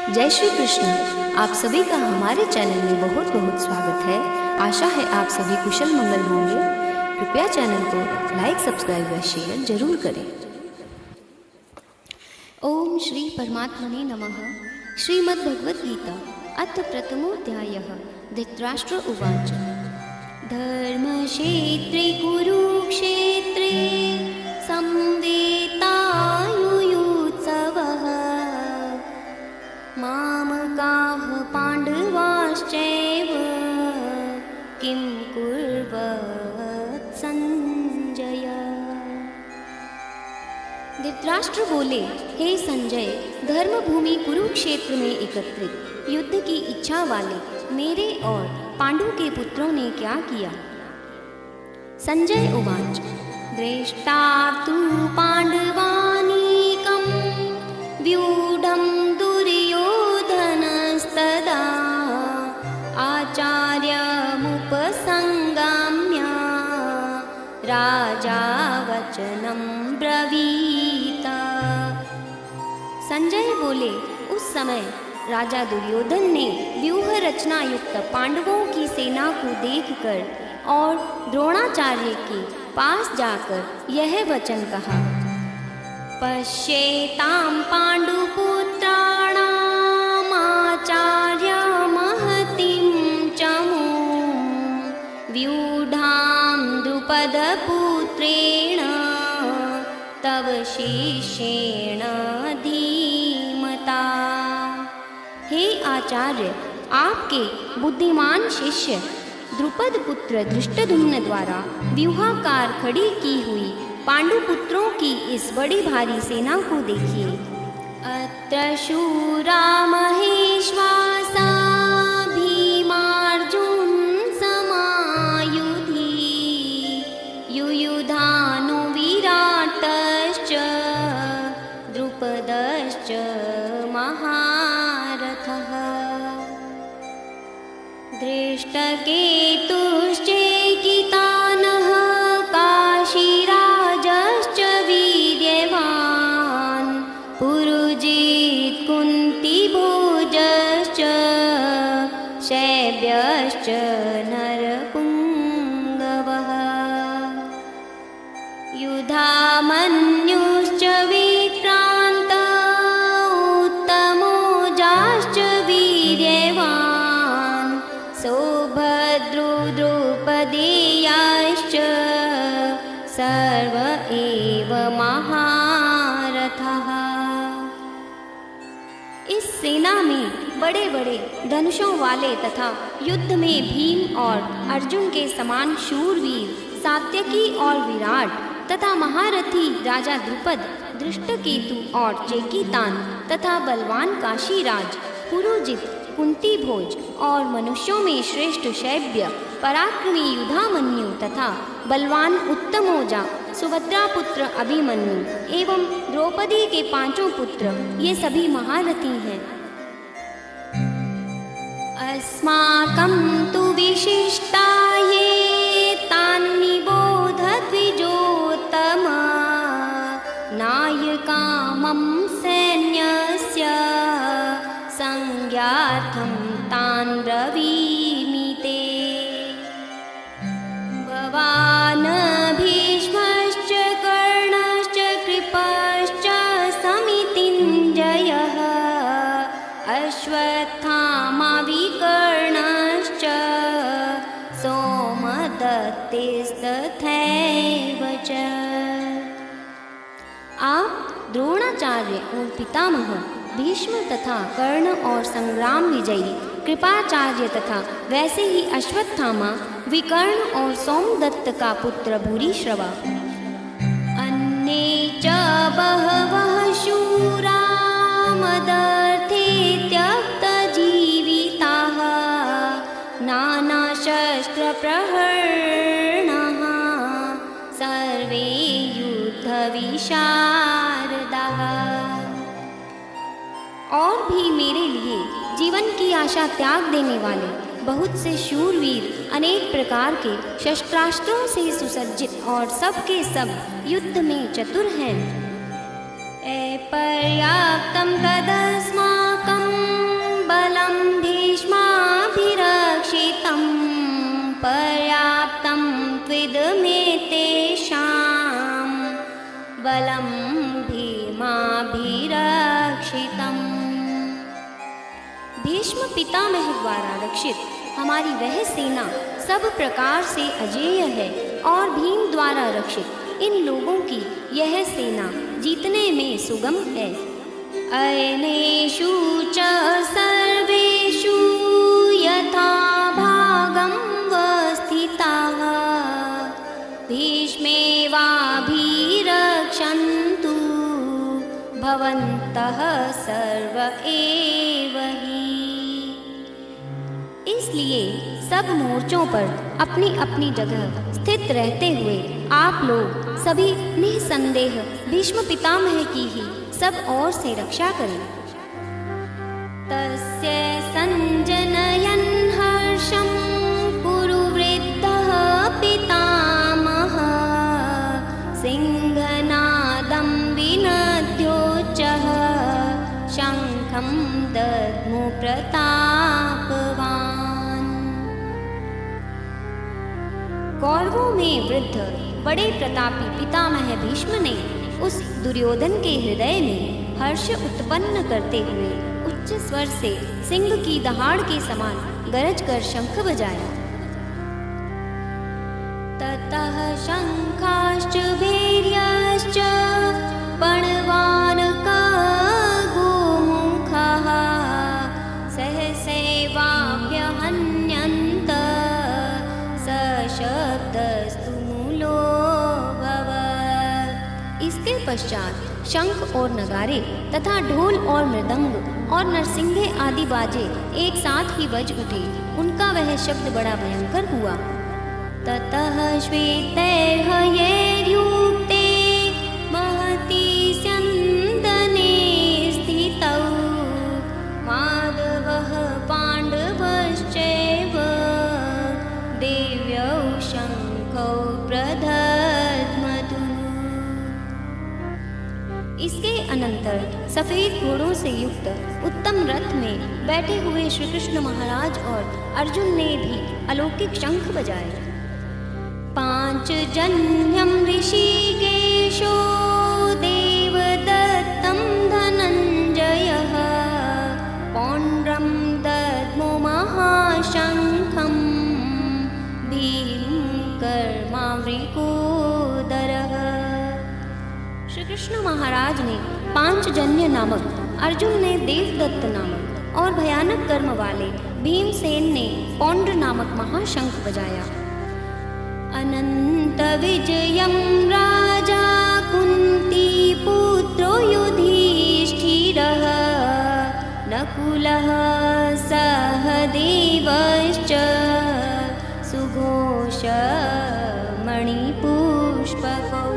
जय श्री कृष्ण। आप सभी का हमारे चैनल में बहुत बहुत स्वागत है। आशा है आप सभी कुशल मंगल होंगे। कृपया चैनल को लाइक, सब्सक्राइब व शेयर जरूर करें। ओम श्री परमात्मने नमः। श्रीमद्भगवद्गीता अथ प्रथमोऽध्यायः। धृतराष्ट्र उवाच धर्मक्षेत्रे कुरुक्षेत्रे संवेतायुयुत्सवः मामकाः पाण्डवाश्चैव किं कुर्वत् संजय। धृतराष्ट्र बोले, हे संजय, धर्मभूमि कुरुक्षेत्र में एकत्रित युद्ध की इच्छा वाले मेरे और पांडु के पुत्रों ने क्या किया। संजय उवाच दृष्टा तु पाण्डवानीकं व्यूढं दुर्योधनस्तदा आचार्यमुपसंगाम्य राजा वचनं ब्रवीत। संजय बोले, उस समय राजा दुर्योधन ने व्यूह रचना युक्त पांडवों की सेना को देखकर और द्रोणाचार्य के पास जाकर यह वचन कहा, पश्येतां पाण्डुपुत्राणामाचार्य महतीं चमूं व्यूढां द्रुपदपुत्रेण तव शिष्येण धीमता। हे आचार्य, आपके बुद्धिमान शिष्य द्रुपद पुत्र धृष्टद्युम्न द्वारा व्यूहाकार खड़ी की हुई पांडुपुत्रों की इस बड़ी भारी सेना को देखिए। अत्र शूरा महेश्वासा भीमार्जुन समायुधि युयुधानु विराटश्च द्रुपदश्च महारथः दृष्टकेतुश्चेकितानः काशीराजश्च वीर्यवान् पुरुजित् कुन्तिभोजश्च शैब्यश्च नरपुङ्गवः युधामन्युश्च विक्रान्त उत्तमोजाश्च वीर्यवान् सौभद्रो द्रौपदेयाश्च सर्व एव महारथः। इस सेना में बड़े बड़े धनुषों वाले तथा युद्ध में भीम और अर्जुन के समान शूरवीर सात्यकी और विराट तथा महारथी राजा द्रुपद, दृष्टकेतु और चेकितान तथा बलवान काशीराज, पुरुजित, कुंती भोज और मनुष्यों में श्रेष्ठ शैब्य, पराक्रमी युधामन्यु तथा बलवान उत्तमोजा, सुभद्रा पुत्र अभिमन्यु एवं द्रौपदी के पांचों पुत्र, ये सभी महारथी हैं। अस्माकं तु विशिष्टा ये तान्निबोध द्विजोत्तम नायकामं सैन्यस्य संज्ञार्थं तान् ब्रवीमि ते। भवान् भीष्मश्च कर्णश्च कृपश्च समितिञ्जयः अश्वत्थामा विकर्णश्च सोमदत्तिस्तथैव च। आप द्रोणाचार्य और पितामह भीष्म तथा कर्ण और संग्राम विजयी कृपाचार्य तथा वैसे ही अश्वत्थामा, विकर्ण और सोमदत्त का पुत्र भूरिश्रवा, अन्ये च बहवः शूरा मदर्थे त्यक्तजीविताः नानाशस्त्रप्रहरणः सर्वे युद्धविशारदाः। और भी मेरे लिए जीवन की आशा त्याग देने वाले बहुत से शूरवीर अनेक प्रकार के शस्त्रास्त्रों से सुसज्जित और सब के सब युद्ध में चतुर हैं। पर्याप्तं तदस्माकं भीष्म पितामह द्वारा रक्षित हमारी वह सेना सब प्रकार से अजेय है और भीम द्वारा रक्षित इन लोगों की यह सेना जीतने में सुगम है। अयनेषु च सर्वेषु यथा भागं वस्थिताः भीष्मेवाभिरक्षन्तु भवन्तः सर्व एव हि। इसलिए सब मोर्चों पर अपनी अपनी जगह स्थित रहते हुए आप लोग सभी निसंदेह भीष्म पितामह की ही सब ओर से रक्षा करें। तस्य संजनयन् हर्षं कुरु वृद्धः पितामहः सिंहनादं विनद्योच्चः शंखं दद्मो प्रतापवान्। कौरवों में वृद्ध बड़े प्रतापी पितामह भीष्म ने उस दुर्योधन के हृदय में हर्ष उत्पन्न करते हुए उच्च स्वर से सिंह की दहाड़ के समान गरज कर शंख बजाया। ततः शंखाश्च भैर्याश्च पणवानकाः गोमुखाः सहसैवाभ्यहन्यन्त सशब्दस्तु मूलोऽभवत्। इसके पश्चात शंख और नगारे तथा ढोल और मृदंग और नरसिंगे आदि बाजे एक साथ ही बज उठे। उनका वह शब्द बड़ा भयंकर हुआ। ततः श्वेतैर्हयैर्युक्ते महति स्यन्दने स्थितौ माधवः पाण्डवश्चैव देव्यौ शंखौ प्रदध्मतु। इसके अनंतर सफेद घोड़ों से युक्त उत्तम रथ में बैठे हुए श्री कृष्ण महाराज और अर्जुन ने भी अलौकिक शंख बजाए। पांचजन्यं ऋषिकेशो देवदत्तं धनंजयः पौंड्रं दद्मो महाशंखं भीम कर्मावृकोदरः। श्री कृष्ण महाराज ने पांचजन्य नामक, अर्जुन ने देवदत्त नामक और भयानक कर्म वाले भीमसेन ने पौंड्र नामक महाशंख बजाया। अनंत विजयं राजा कुंती पुत्रो युधिष्ठिरः नकुलः सहदेवश्च सुघोष मणिपुष्पकौ।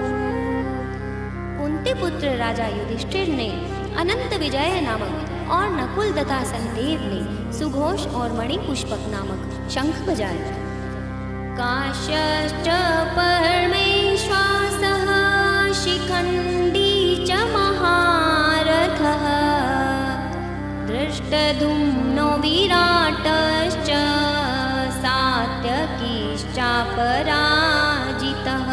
कुंती पुत्र राजा युधिष्ठिर ने अनंत विजय नामक और नकुल तथा सहदेव ने सुघोष और मणिपुष्पक नामक शंख बजाया। काश्यश्च परमेश्वासः शिखण्डी च महारथः धृष्टद्युम्नो विराटश्च सात्यकीश्चापराजितः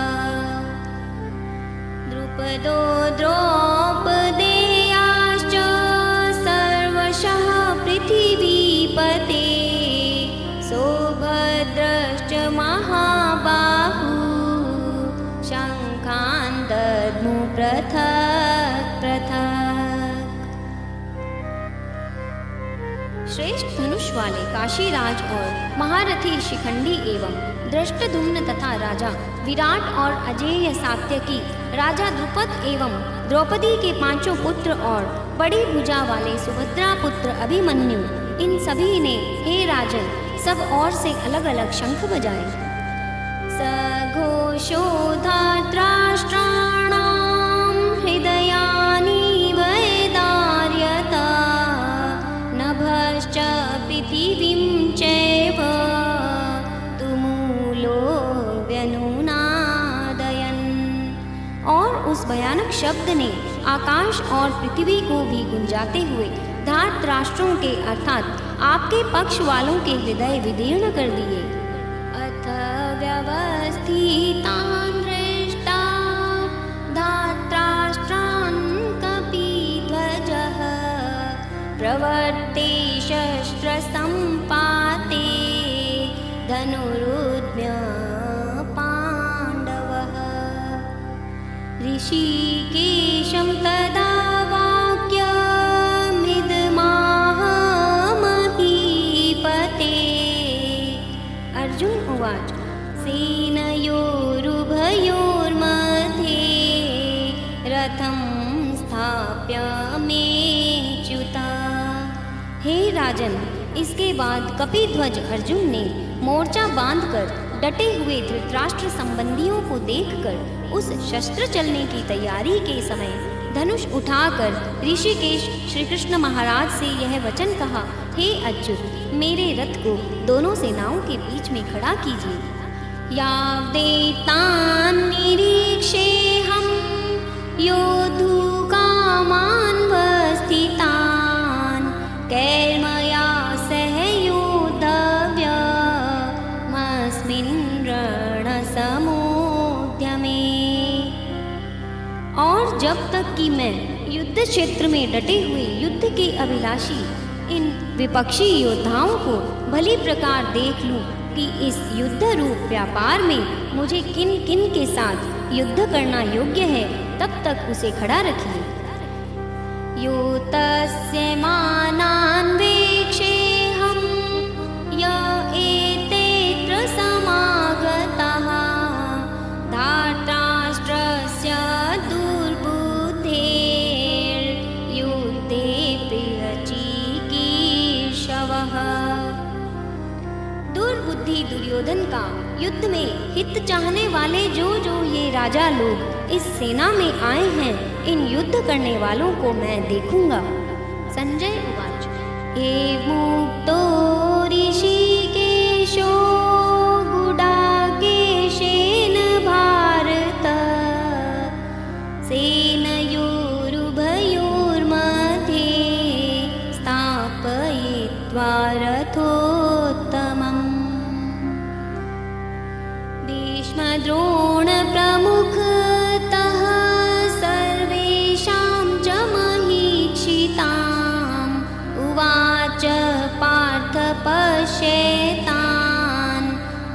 द्रुपदो द्रौपदेयाश्च सर्वशः पृथिवीपते सौभद्रश्च महाबाहु शंखान् दद्मो पृथक् पृथक्। श्रेष्ठ धनुष वाले काशीराज और महारथी शिखंडी एवं धृष्टद्युम्न तथा राजा विराट और अजेय सात्यकी राजा द्रुपद एवं द्रौपदी के पांचों पुत्र और बड़ी भुजा वाले सुभद्रा पुत्र अभिमन्यु, इन सभी ने हे राजन सब ओर से अलग अलग शंख बजाए। सघोषोधार्तराष्ट्राणां हृदयानि वैदार्यता नभश्च पृथिवीं चैव तुमुलो व्यनुनादयन्। और उस भयानक शब्द ने आकाश और पृथ्वी को भी गुंजाते हुए धार्तराष्ट्रों के अर्थात आपके पक्ष वालों के हृदय विदीर्ण कर दिए। अथ व्यवस्थितान् हृष्टा धार्तराष्ट्रान् कपिध्वजः प्रवर्ते शस्त्रसम्पाते धनुरुद्म्य पाण्डवः। ऋषिकेशं तदा वाक्यमिदमाह महीपते। अर्जुन उवाच सेनयोरुभयोर्मध्ये रथं स्थाप्याम्यच्युता। हे राजन, इसके बाद कपिध्वज अर्जुन ने मोर्चा बांधकर डटे हुए धृतराष्ट्र संबंधियों को देखकर उस शस्त्र चलने की तैयारी के समय धनुष उठाकर ऋषिकेश श्री कृष्ण महाराज से यह वचन कहा, हे अच्युत, मेरे रथ को दोनों सेनाओं के बीच में खड़ा कीजिए। यावदेतान् निरीक्षेऽहं योद्धुकामान्वस्थितान् कैर्मया सह योद्धव्यमस्मिन् रणसमुद्यमे। और जब तक कि मैं युद्ध क्षेत्र में डटे हुए युद्ध के अभिलाषी इन विपक्षी योद्धाओं को भली प्रकार देख लूं कि इस युद्ध रूप व्यापार में मुझे किन किन के साथ युद्ध करना योग्य है, तब तक उसे खड़ा रखिए। यो तस्य मानान्वेक्षेऽहं य एतेऽत्र समागताः धार्तराष्ट्रस्य दुर्बुद्धेर्युद्धे प्रियचिकीर्षवः। दुर्बुद्धि दुर्योधन का युद्ध में हित चाहने वाले जो ये राजा लोग इस सेना में आए हैं, इन युद्ध करने वालों को मैं देखूंगा। संजय उवाच एवमुक्तो ऋषिकेशो गुडाकेशेन भारत सेनयोरुभयोर्मध्ये स्थापयित्वा रथोत्तमम्। भीष्मद्रोण प्रमुखतः सर्वेषां च महीक्षिताम् उवाच पार्थ पश्येतान्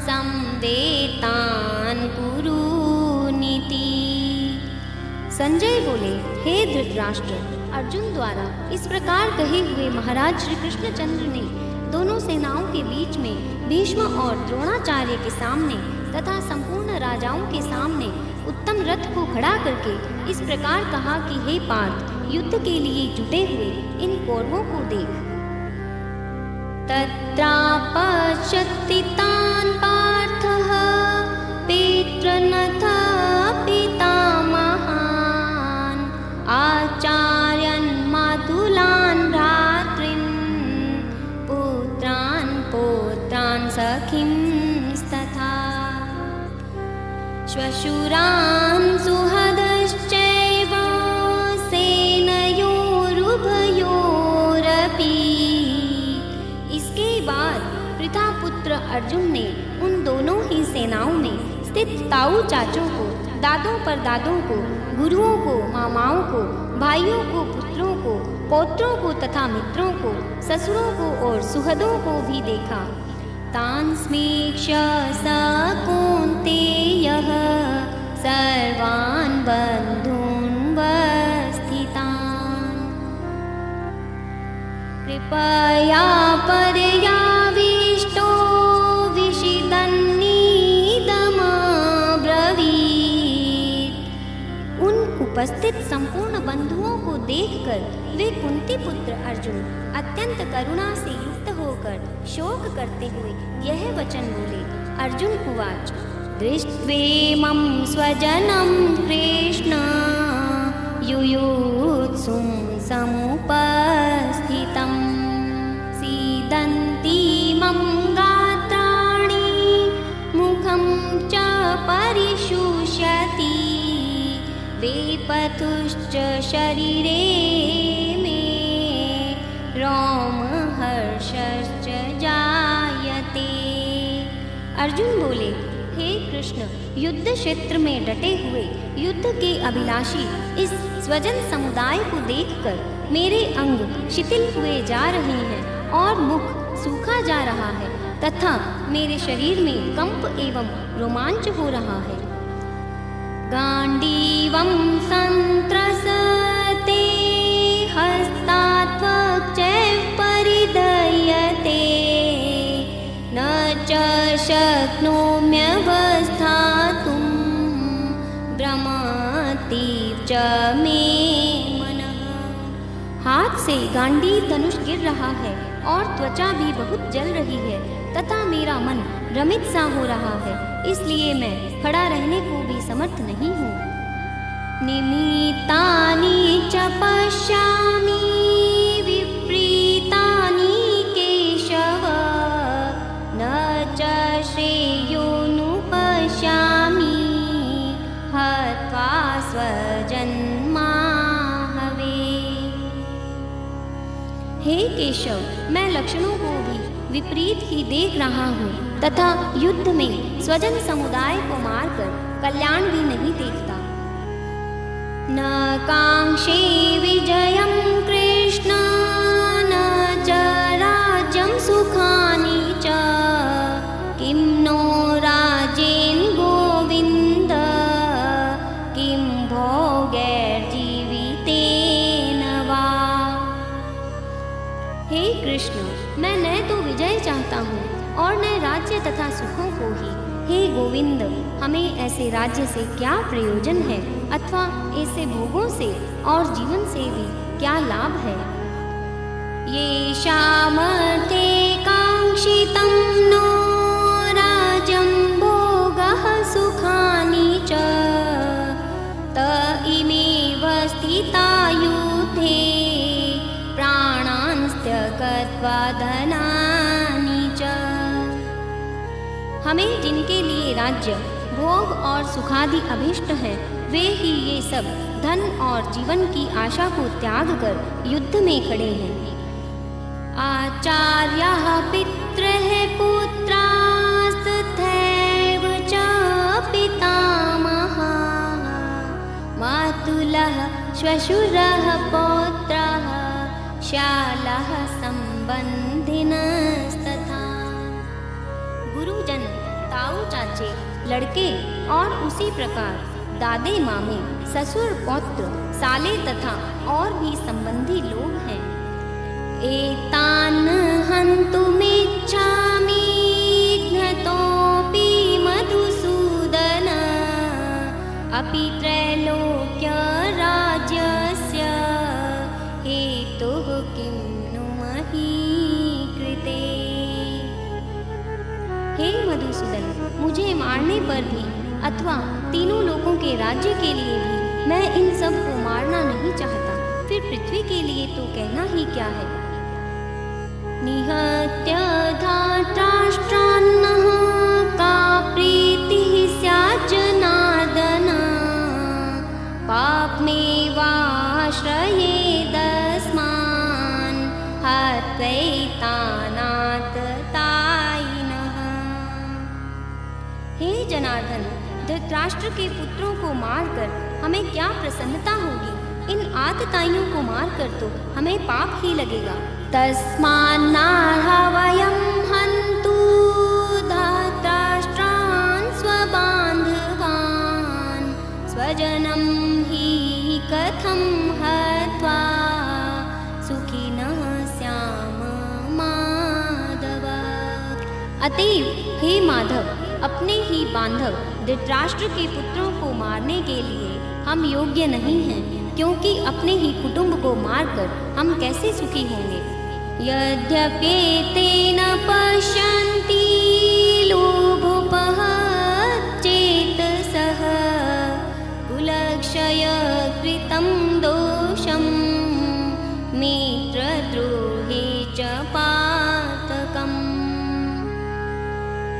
संवेतान् कुरुनीति। संजय बोले, हे धृतराष्ट्र, अर्जुन द्वारा इस प्रकार कहे हुए महाराज श्री कृष्णचंद्र ने दोनों सेनाओं के बीच में भीष्म और द्रोणाचार्य के सामने तथा संपूर्ण राजाओं के सामने उत्तम रथ को खड़ा करके इस प्रकार कहा कि हे पार्थ, युद्ध के लिए जुटे हुए इन कौरवों को देख। तत्रापश्यत्तान् पार्थः पितृनथ पितामहान् आचार्यान् मातुलान् भ्रातॄन् पुत्रान् पौत्रान् सखींस्तथा श्वशुरान् सुहृदश्चैव सेनयोरुभयोरपि। इसके बाद पृथापुत्र अर्जुन ने उन दोनों ही सेनाओं में स्थित ताऊ चाचों को, दादों परदादों को, गुरुओं को, मामाओं को, भाइयों को, पुत्रों को, पौत्रों को तथा मित्रों को, ससुरों को और सुहृदों को भी देखा। तान् स्मीक्ष्य स कौन्तेयः सर्वान् बन्धून् वस्थितान् कृपया पर्याविष्टो विषिदन्निदमब्रवीत्। उन उपस्थित संपूर्ण बंधुओं को देखकर वे कुंती पुत्र अर्जुन अत्यंत करुणा से युक्त होकर शोक करते हुए यह वचन बोले। अर्जुन उवाच दृष्ट्वेमं स्वजनं कृष्ण युयुत्सुं समुपस्थितं सीदन्ति मम गात्राणि मुखं च परिशुष्यति वेपथुश्च शरीरे मे रोमहर्षश्च जायते। अर्जुन बोले, हे कृष्ण, युद्ध क्षेत्र में डटे हुए युद्ध के अभिलाषी इस स्वजन समुदाय को देखकर मेरे अंग शिथिल हुए जा रहे हैं और मुख सूखा जा रहा है तथा मेरे शरीर में कंप एवं रोमांच हो रहा है। गांडीवं संत्रसते हस्तात्वक्चैव परिदयते न च शक्नोम्यवस्थातुं भ्रमतीव च मे मनः। हाथ से गांडी धनुष गिर रहा है और त्वचा भी बहुत जल रही है तथा मेरा मन भ्रमित सा हो रहा है, इसलिए मैं खड़ा रहने को भी समर्थ नहीं हूँ। निमित्तानि च पश्यामि विपरीतानि केशव न च श्रेयोनुपश्यामि हत्वा स्वजन्माहवे। हे केशव, मैं लक्षणों को भी विपरीत ही देख रहा हूँ तथा युद्ध में स्वजन समुदाय को मारकर कल्याण भी नहीं देखता। न कांक्षे विजयं कृष्ण न च राज्यं सुखानि च किं नो राज्येन गोविन्द किं भोगैर्जीवितेन वा। हे कृष्ण, मैं न तो विजय चाहता हूँ और न राज्य तथा सुखों को ही। हे गोविंद, हमें ऐसे राज्य से क्या प्रयोजन है अथवा ऐसे भोगों से और जीवन से भी क्या लाभ है। येषामर्थे कांक्षितं नो राज्यं भोगः सुखानि च त इमेव स्थिता युद्धे प्राणान् त्यक्त्वा धनानि च। हमें जिनके लिए राज्य भोग और सुखादि अभिष्ट हैं, वे ही ये सब धन और जीवन की आशा को त्याग कर युद्ध में खड़े हैं। आचार्याः पितरः पुत्रास्तथैव च पितामहाः मातुलः श्वशुरः पौत्राः शालाः संबंधिनस्तथा। गुरुजन, ताऊ चाचे, लड़के और उसी प्रकार दादे मामे, ससुर पौत्र, साले तथा और भी संबंधी लोग हैं। एतान् हन्तुमिच्छामि घ्नतोऽपि मधुसूदन अपि त्रैलोक्यराज्यस्य हेतुः किं नु मही कृते। हे मधुसूदन, मुझे मारने पर भी अथवा तीनों लोगों के राज्य के लिए भी मैं इन सब को मारना नहीं चाहता, फिर पृथ्वी के लिए तो कहना ही क्या है। निहत्य धार्तराष्ट्रान्नः का प्रीतिः स्यात् जनार्दन पापमेवाश्रयेदस्मान् हत्वैतानाततायिनः। हे जनार्दन, धृतराष्ट्र के पुत्रों को मारकर हमें क्या प्रसन्नता होगी। इन आतताइयों को मारकर तो हमें पाप ही लगेगा। तस्मान्नार्हा वयं हन्तु धार्तराष्ट्रान् स्वबान्धवान् स्वजनं हि कथं हत्वा सुखिनः स्याम माधव। अतएव हे माधव, अपने ही बांधव धृतराष्ट्र के पुत्रों को मारने के लिए हम योग्य नहीं हैं, क्योंकि अपने ही कुटुंब को मारकर हम कैसे सुखी होंगे। यद्यप्येतेन पश्यन्ति लोभोपहतचेतसः कुलक्षयकृतं दोषं मित्रद्रोहे च पातकम्।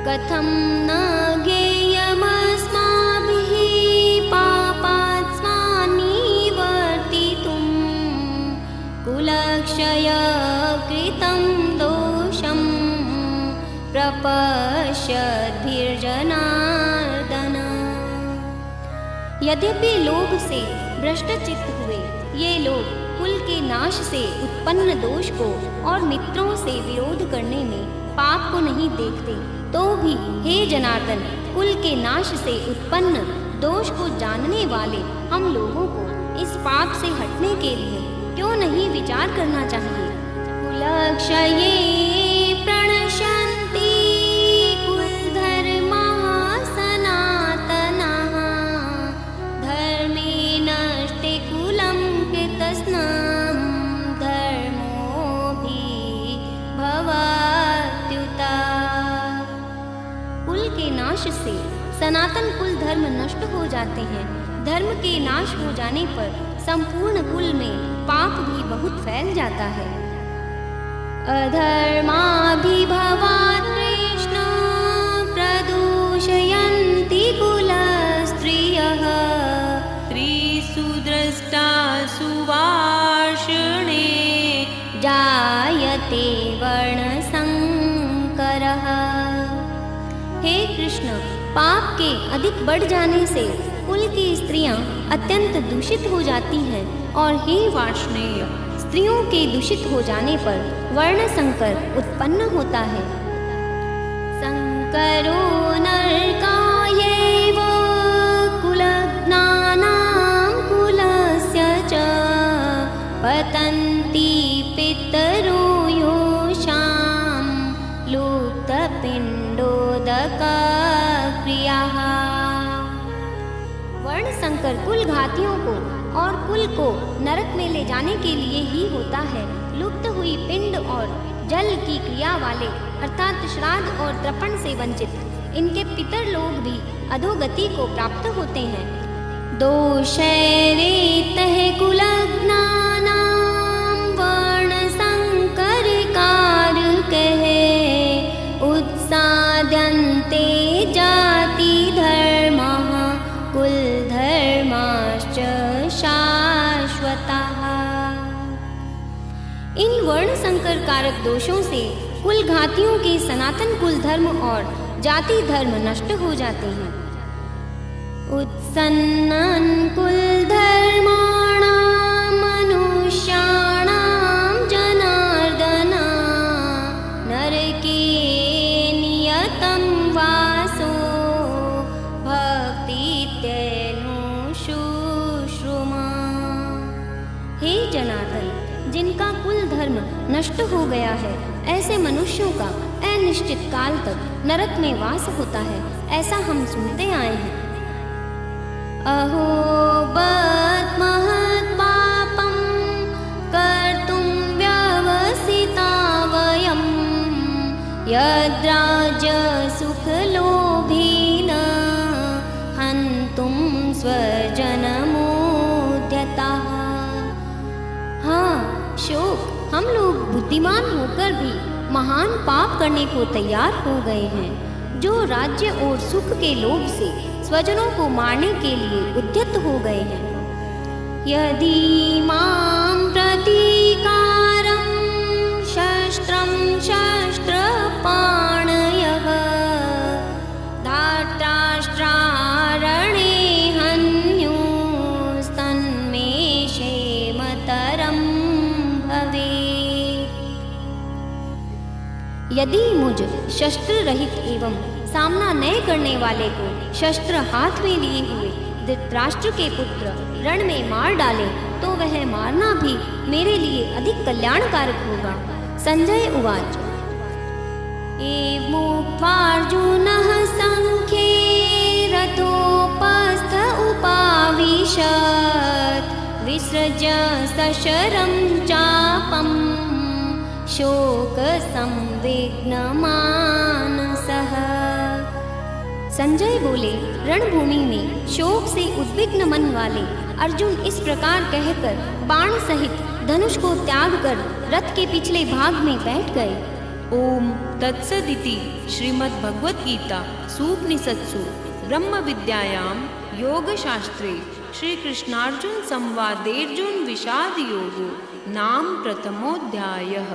कथं न ज्ञेयमस्माभिः पापात् स्मान्निवर्तितुं कुलक्षयकृतं दोषं प्रपश्यद्भिर्जनार्दन। यद्यपि लोभ से भ्रष्टचित्त हुए ये लोग कुल के नाश से उत्पन्न दोष को और मित्रों से विरोध करने में पाप को नहीं देखते, तो भी हे जनार्दन, कुल के नाश से उत्पन्न दोष को जानने वाले हम लोगों को इस पाप से हटने के लिए क्यों नहीं विचार करना चाहिए। कुलक्षये प्रणश्यन्ति कुलधर्माः सनातनाः, धर्मे नष्टे कुलं कृतस्नां धर्मोऽपि भवात्युता। कुल के नाश से सनातन कुल धर्म नष्ट हो जाते हैं। धर्म के नाश हो जाने पर संपूर्ण कुल में पाप भी बहुत फैल जाता है। अधर्माभिभवात् कृष्ण प्रदूषयन्ति कुलस्त्रियः, त्रिषु दृष्टासु वार्ष्णे जायते वर्णसंकरः। हे कृष्ण, पाप के अधिक बढ़ जाने से कुल की स्त्रियां अत्यंत दूषित हो जाती हैं, और हे वार्ष्णेय, स्त्रियों के दूषित हो जाने पर वर्ण संकर उत्पन्न होता है। संकरो नरकायैव कुलज्ञानां कुलस्य च, पतन्ति पितरो योषां लुप्तपिण्डोदकक्रियाः। वर्ण संकर कुल घातियों को और कुल को नरक में ले जाने के लिए ही होता है। लुप्त हुई पिंड और जल की क्रिया वाले अर्थात श्राद्ध और तर्पण से वंचित इनके पितर लोग भी अधोगति को प्राप्त होते हैं। दोषैरेतः कुलज्ञानां वर्ण संकर कारकैः, उत्साद्यन्ते जाति धर्मः कुल धर्माश्च शाश्वतः। इन वर्ण संकर कारक दोषों से कुल घातियों के सनातन कुल धर्म और जाति धर्म नष्ट हो जाते हैं। उत्सन्नं कुल धर्माणां मनुष्याणां जनार्दन, नरके नियतं वासो भक्तित्यनुशुश्रुमा। हे जनार्दन, जिनका कुल धर्म नष्ट हो गया है, ऐसे मनुष्यों का अनिश्चित काल तक नरक में वास होता है, ऐसा हम सुनते आए हैं। अहो बत महत् पापं कर्तुं व्यवसिता वयं, यद्राज्य सुखलोभेन हन्तुं स्वजनमुद्यताः। हाँ शोक, हम लोग बुद्धिमान होकर भी महान पाप करने को तैयार हो गए हैं, जो राज्य और सुख के लोभ से स्वजनों को मारने के लिए उद्यत हो गए हैं। यदि मां प्रतीकारं शस्त्रं शस्त्रपाणयः, धार्तराष्ट्रारणे हन्युस्तन्मे क्षेमतरं भवेत्। यदि मुझ शस्त्र रहित एवं सामना न करने वाले को शस्त्र हाथ में लिए हुए धृतराष्ट्र के पुत्र रण में मार डाले, तो वह मारना भी मेरे लिए अधिक कल्याणकारक होगा। संजय उवाच। एवमुक्त्वार्जुनः संख्ये रथोपस्थ उपाविशत्, विसृज्य सशरं चापं शोकसंविघ्नमानसः। संजय बोले, रणभूमि में शोक से उद्विग्न मन वाले अर्जुन इस प्रकार कहकर बाण सहित धनुष को त्याग कर रथ के पिछले भाग में बैठ गए। ओम तत्सदिति श्रीमद्भगवद्गीता सूपनिषत्सु ब्रह्म विद्यायां योगशास्त्रे श्री कृष्णार्जुन संवादेर्जुन विषाद योगो नाम प्रथमोऽध्यायः।